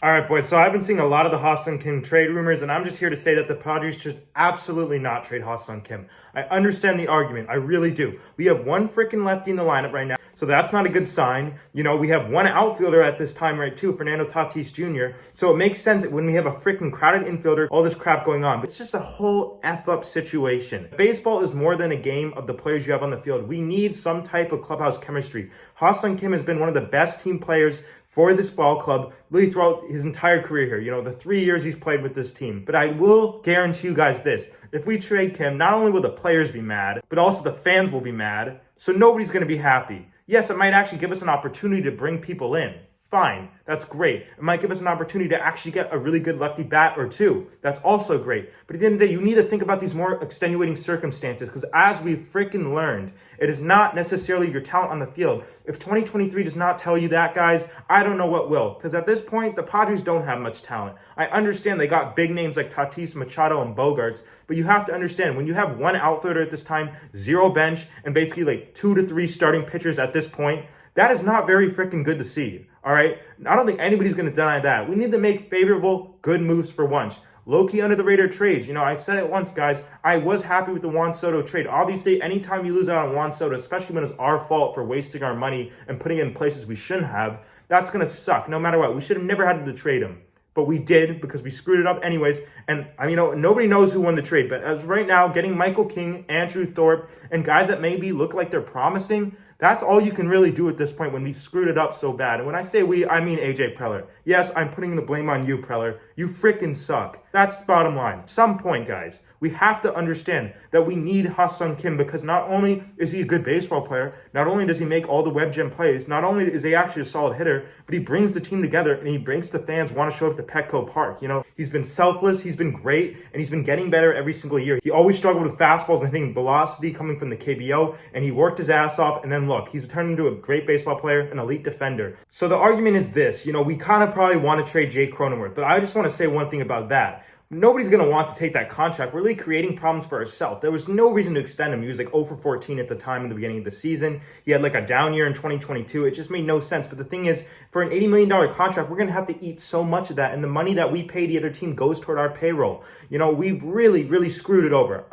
All right, boys. So I've been seeing a lot of the Ha-Seong Kim trade rumors, and I'm just here to say that the Padres should absolutely not trade Ha-Seong Kim. I understand the argument. I really do. We have one freaking lefty in the lineup right now, so that's not a good sign. You know, we have one outfielder at this time, right, too, Fernando Tatis Jr., so it makes sense when we have a freaking crowded infielder, all this crap going on. But it's just a whole F-up situation. Baseball is more than a game of the players you have on the field. We need some type of clubhouse chemistry. Ha-Seong Kim has been one of the best team players for this ball club really throughout his entire career here. You know, the 3 years he's played with this team. But I will guarantee you guys this. If we trade Kim, not only will the players be mad, but also the fans will be mad. So nobody's going to be happy. Yes, it might actually give us an opportunity to bring people in. Fine, that's great. It might give us an opportunity to actually get a really good lefty bat or two. That's also great. But at the end of the day, you need to think about these more extenuating circumstances, because as we've freaking learned, it is not necessarily your talent on the field. If 2023 does not tell you that, guys, I don't know what will. Because at this point, the Padres don't have much talent. I understand they got big names like Tatis, Machado, and Bogarts, but you have to understand, when you have one outfielder at this time, zero bench, and basically like 2 to 3 starting pitchers at this point, that is not very freaking good to see, all right? I don't think anybody's going to deny that. We need to make favorable, good moves for once. Low-key under-the-radar trades. You know, I said it once, guys. I was happy with the Juan Soto trade. Obviously, anytime you lose out on Juan Soto, especially when it's our fault for wasting our money and putting it in places we shouldn't have, that's going to suck no matter what. We should have never had to trade him. But we did, because we screwed it up anyways. And, I mean, you know, nobody knows who won the trade. But as right now, getting Michael King, Andrew Thorpe, and guys that maybe look like they're promising, that's all you can really do at this point when we screwed it up so bad. And when I say we, I mean AJ Preller. Yes, I'm putting the blame on you, Preller. You freaking suck. That's the bottom line. At some point, guys, we have to understand that we need Ha-Seong Kim, because not only is he a good baseball player, not only does he make all the web gem plays, not only is he actually a solid hitter, but he brings the team together and he brings the fans want to show up to Petco Park. You know, he's been selfless, he's been great, and he's been getting better every single year. He always struggled with fastballs and hitting velocity coming from the KBO, and he worked his ass off, and then look, he's turned into a great baseball player, an elite defender. So the argument is this, you know, we kind of probably want to trade Jake Cronenworth, but I just want to say one thing about that. Nobody's going to want to take that contract. We're really creating problems for ourselves. There was no reason to extend him. He was like 0 for 14 at the time in the beginning of the season. He had like a down year in 2022. It just made no sense. But the thing is, for an $80 million contract, we're going to have to eat so much of that. And the money that we pay the other team goes toward our payroll. You know, we've really screwed it over.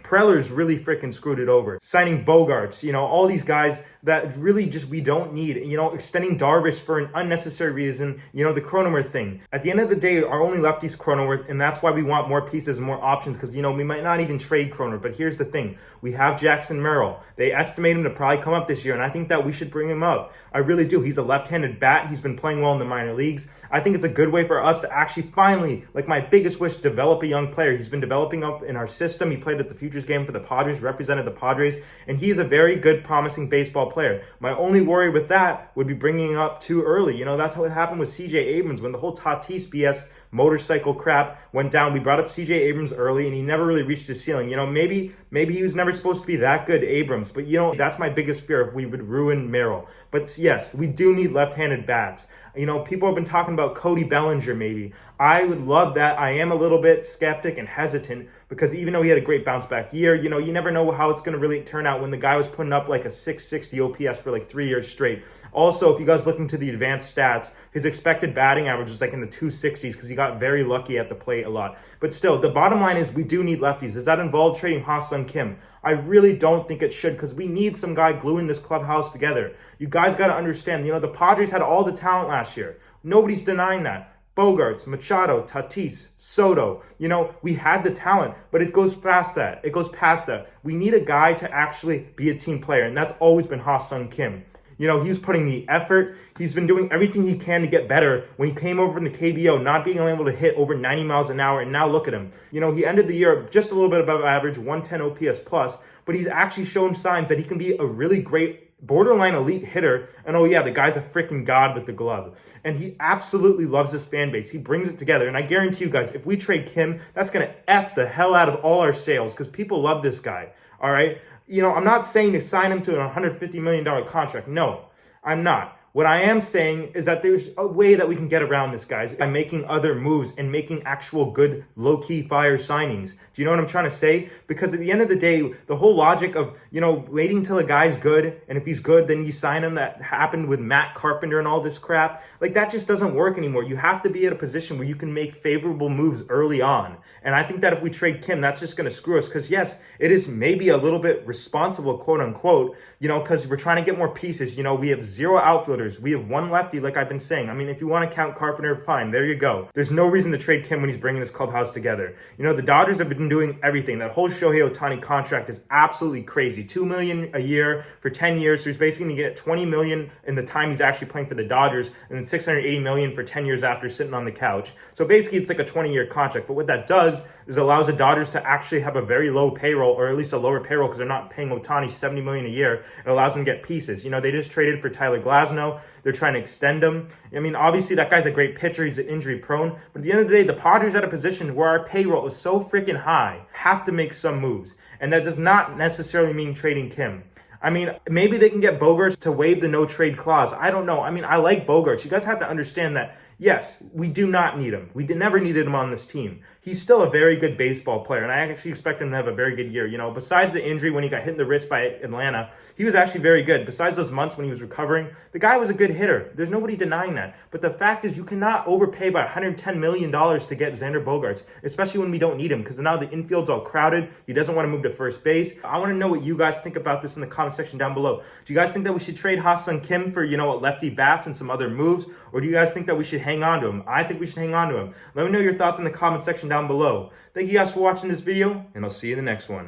Preller's really freaking screwed it over. Signing Bogarts, you know, all these guys that really just we don't need. You know, extending Darvish for an unnecessary reason. You know, the Cronenworth thing. At the end of the day, our only lefty's Cronenworth, and that's why we want more pieces and more options, because, you know, we might not even trade Cronenworth. But here's the thing. We have Jackson Merrill. They estimate him to probably come up this year, and I think that we should bring him up. I really do. He's a left-handed bat. He's been playing well in the minor leagues. I think it's a good way for us to actually finally, like my biggest wish, develop a young player. He's been developing up in our system. He played at the Futures game for the Padres, represented the Padres, and he's a very good, promising baseball player. My only worry with that would be bringing him up too early. You know, that's how it happened with CJ Abrams when the whole Tatis BS motorcycle crap went down. We brought up CJ Abrams early, and he never really reached his ceiling. You know, maybe he was never supposed to be that good, Abrams. But, you know, that's my biggest fear, if we would ruin Merrill. But yes, we do need left-handed bats. You know, people have been talking about Cody Bellinger maybe. I would love that. I am a little bit skeptic and hesitant, because even though he had a great bounce back year, you know, you never know how it's going to really turn out when the guy was putting up like a 660 OPS for like 3 years straight. Also, if you guys look into the advanced stats, his expected batting average was like in the 260s, because he got very lucky at the plate a lot. But still, the bottom line is we do need lefties. Does that involve trading Ha-Seong Kim? I really don't think it should, because we need some guy gluing this clubhouse together. You guys got to understand, you know, the Padres had all the talent last year. Nobody's denying that. Bogarts, Machado, Tatis, Soto. You know, we had the talent, but it goes past that. It goes past that. We need a guy to actually be a team player, and that's always been Ha-Seong Kim. You know, he's putting the effort. He's been doing everything he can to get better. When he came over from the KBO, not being able to hit over 90 miles an hour, and now look at him. You know, he ended the year just a little bit above average, 110 OPS plus, but he's actually shown signs that he can be a really great borderline elite hitter. And oh yeah, the guy's a freaking god with the glove. And he absolutely loves his fan base. He brings it together. And I guarantee you guys, if we trade Kim, that's going to F the hell out of all our sales, because people love this guy. All right. You know, I'm not saying to sign him to a $150 million contract. No, I'm not. What I am saying is that there's a way that we can get around this, guys, by making other moves and making actual good low-key fire signings. Do you know what I'm trying to say? Because at the end of the day, the whole logic of, waiting till a guy's good, and if he's good, then you sign him, that happened with Matt Carpenter and all this crap, like that just doesn't work anymore. You have to be at a position where you can make favorable moves early on. And I think that if we trade Kim, that's just going to screw us, because yes, it is maybe a little bit responsible, quote unquote, because we're trying to get more pieces. We have 0 outfielders. We have 1 lefty, like I've been saying. I mean, if you want to count Carpenter, fine. There you go. There's no reason to trade Kim when he's bringing this clubhouse together. The Dodgers have been doing everything. That whole Shohei Ohtani contract is absolutely crazy. $2 million a year for 10 years. So he's basically going to get $20 million in the time he's actually playing for the Dodgers, and then $680 million for 10 years after sitting on the couch. So basically, it's like a 20-year contract. But what that does is allows the Dodgers to actually have a very low payroll, or at least a lower payroll, because they're not paying Ohtani $70 million a year. It allows them to get pieces. They just traded for Tyler Glasnow. They're trying to extend him. I mean, obviously that guy's a great pitcher. He's injury prone. But at the end of the day, the Padres are at a position where our payroll is so freaking high, have to make some moves. And that does not necessarily mean trading Kim. I mean, maybe they can get Bogaerts to waive the no-trade clause. I don't know. I mean, I like Bogaerts. You guys have to understand that, yes, we do not need him. We never needed him on this team. He's still a very good baseball player, and I actually expect him to have a very good year. Besides the injury when he got hit in the wrist by Atlanta, he was actually very good. Besides those months when he was recovering, the guy was a good hitter. There's nobody denying that. But the fact is, you cannot overpay by $110 million to get Xander Bogaerts, especially when we don't need him, because now the infield's all crowded. He doesn't want to move to first base. I want to know what you guys think about this in the comment section down below. Do you guys think that we should trade Ha-Seong Kim for, lefty bats and some other moves? Or do you guys think that we should hang on to him? I think we should hang on to him. Let me know your thoughts in the comment section down below. Thank you guys for watching this video, and I'll see you in the next one.